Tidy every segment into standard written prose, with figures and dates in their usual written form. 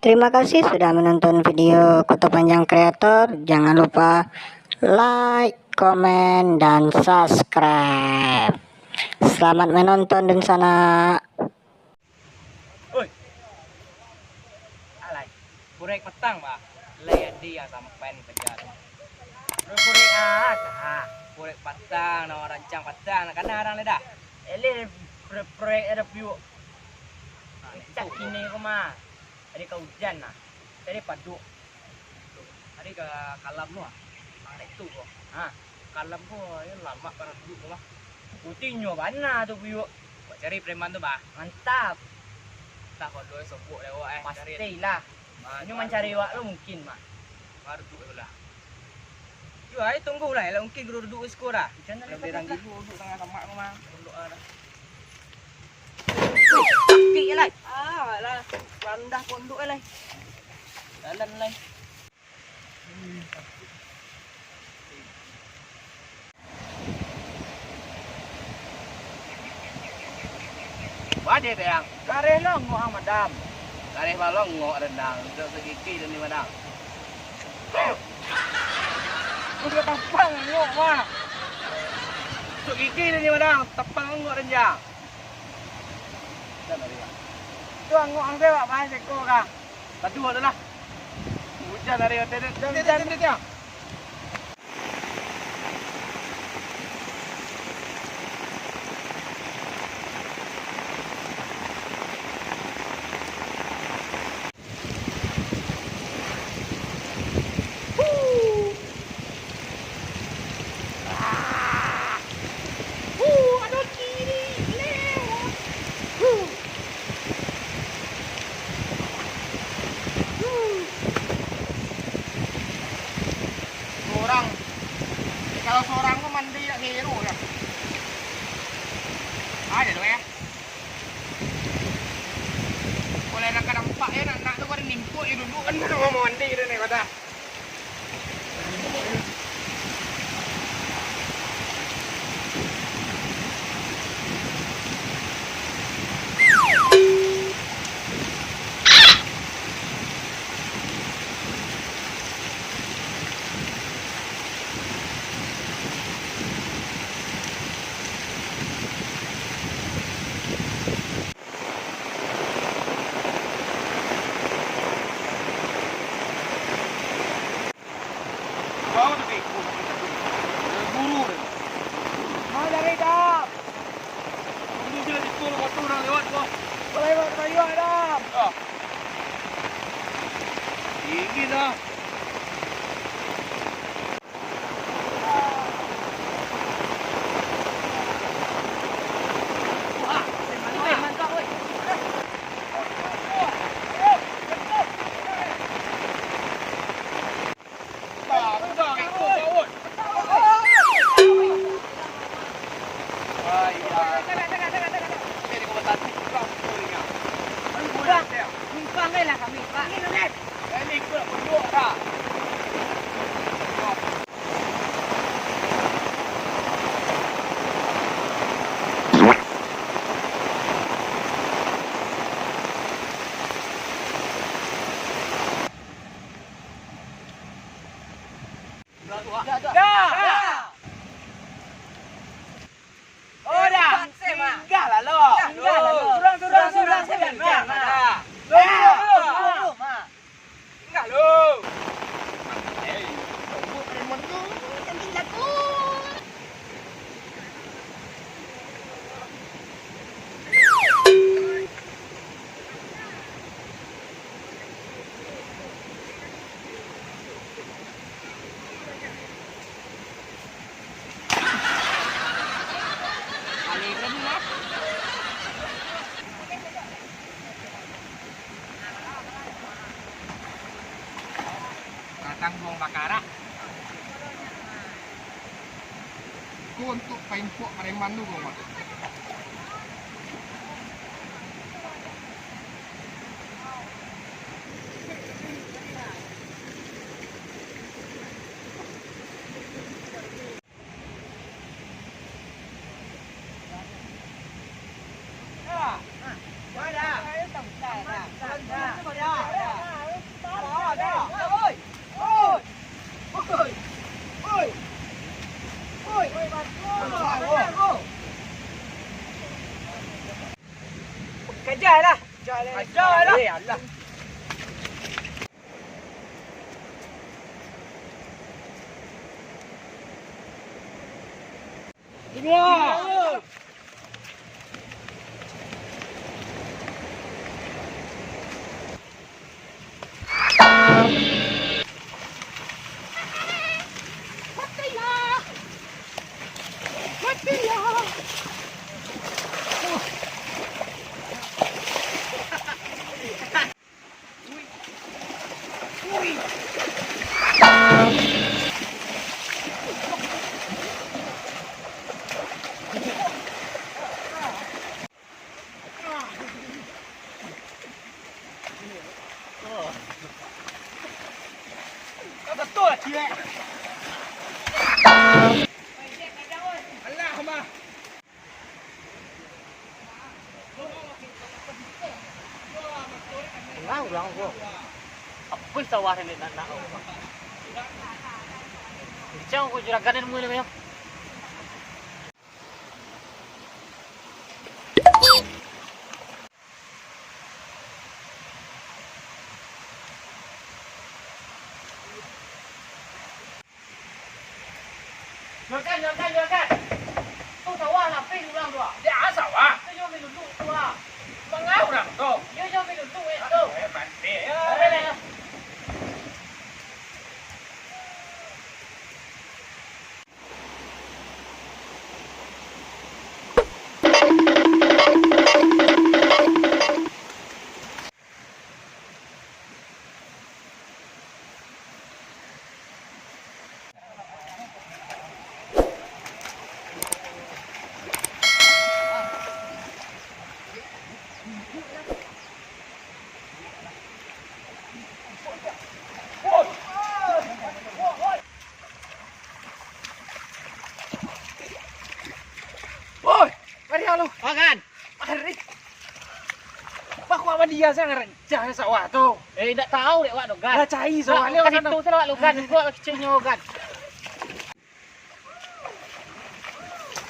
Terima kasih sudah menonton video Kota Panjang Kreator. Jangan lupa like, komen, dan subscribe. Selamat menonton di sana. Oi, alay, purek petang ba? Layan dia sampai kejar. Purek purek petang, no rancang petang, karena orang leda. Ele purek ada view. Cak kini koma. Ada kau hujan nah. Tadi padu. Ada ke kalam lu ah. Ada itu kok. Kalam gua ya lama para dulu lah. Putihnya mana tuh view. Buat cari preman tuh bah. Mantap. Tak kau dua sopuk lewat pastilah. Ini mencari wak lu mungkin mah. Baru duduk lah. Yo ai tunggu lah mungkin guru duduk sekolah. Jangan lebih ranggi duduk tengah sama mah. Duduk ada. Kaki lah. Lah. Rendah pondok lah. Jalan lah. Wadi yang kare long ngok madam. Kare balong ngok rendang, untuk segigi dan di madam. Udah tapang ngok mah. Segigi dan di madam, tapang ngok rendang. Tuang ngok ang dewa bahasa ko ka. Tadu adalah. Hujan dari hotel. Kalau seorang tuh mandi ya hero ya. Ada tuh ya. Boleh nak nampak ya nak tuh pada nimpuk ya dulu kan mau mandi itu nih kata. Bau tu buru. Mau dari dap. Ini sudah dipul waktu orang lewat kok. Lewat kayu dap. Tinggi dah. Mantap woi. Kami Pak. Ini ikut berdua dah. Dah. Oh dah. Singgah lah lo. Turun singgah. Enggak lu. Tunggu preman tu cantik jago. Ali rendah. Tanggung bakara. Itu untuk paimpok preman tu kau mak. Dah. Dah. Dah. Dah. alah. Wah. Betul lah cik. Alah mah. Ulang ko. Apun tawarin ni nak. Jangan ko juraganin mo lang. Juragan. Tu tawa lah, pin ulang dua. Dia asal ah. Tu yo minum tu tua. Mengau orang tu. Yo minum tu tu. Pandai. Oi, mari halo. Makan. Mari. Pak apa dia saya ngerencah sawah tu. Tak tahu dek wak dogan. Dah cai sawah ni Kan sana. itu saya wak dogan. Gua kecil nyogan.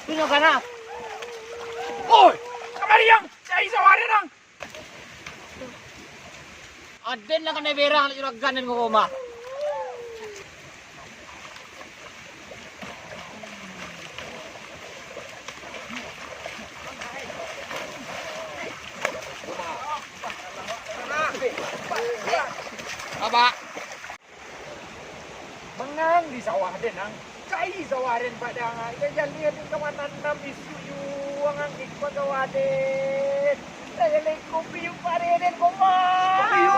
Tu nyogan ah. Oi, kamari yang cai sawah ni nang. Aden lah kena berang nak juragan dan rumah. Apa? Mengang di sawah den nang. Cai sawah den padang. Ya jalin kawanan nam isu yu angang ikut sawah den. Saya le kopi yu pare den koma. Kopi yu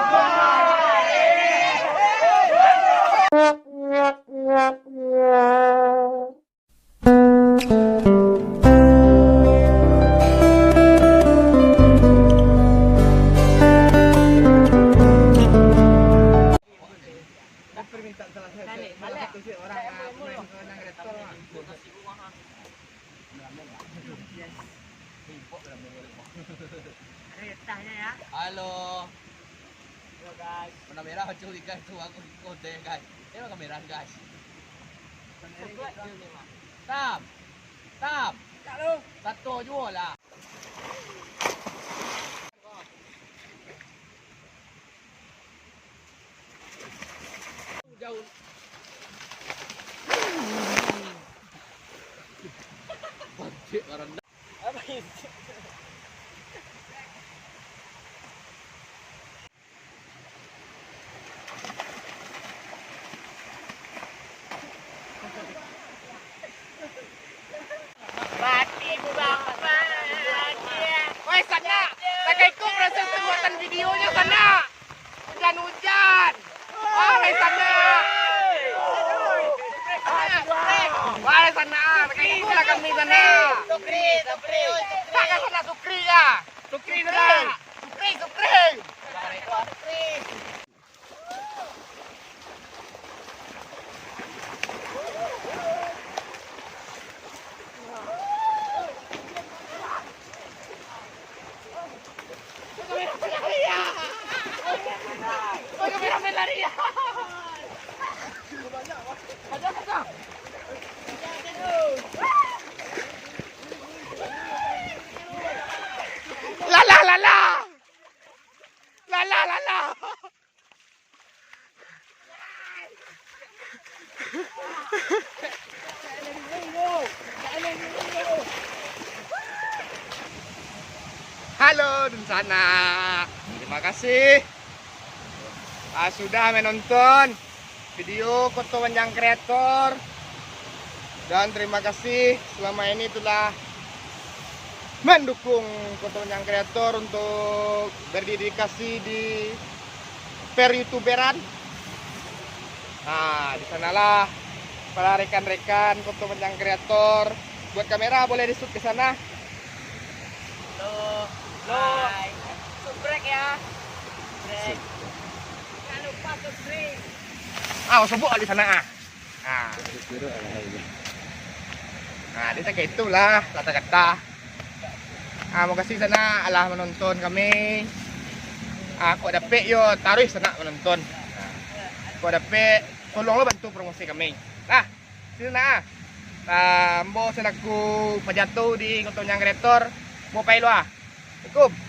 Halo. Halo guys. Warna merah curi guys tu aku ikut deh guys. Ini kamera guys. Tam. Halo. Satu juga lah. Jauh. Bantik orang. Apa itu? Mati bang. Woi sana. Pakai kau proses pembuatan videonya sana. Hujan. Woi sana. Woi sana. Pakai kau lah kami sana. Sukri. Pakai sana Sukri ya. Sukri sana. Sukri. La di sana. Terima kasih sudah menonton video Koto Panjang Kreator. Dan terima kasih selama ini telah mendukung Koto Panjang Kreator untuk berdedikasi di per YouTuberan. Nah, di sanalah para rekan-rekan Koto Panjang Kreator. Buat kamera boleh di shoot ke sana. Lo subscribe ya. Subscribe. Jangan lupa subscribe. Sebut di sana dia kayak itulah kata-kata. Mau kasih sana Allah menonton kami. Aku ada pe yo taruh sana menonton. Aku ada pe tolong lo bantu promosi kami. Sini Mbo sana ku pajato di Koto Panjang Kreator. Mau pay lo Assalamualaikum.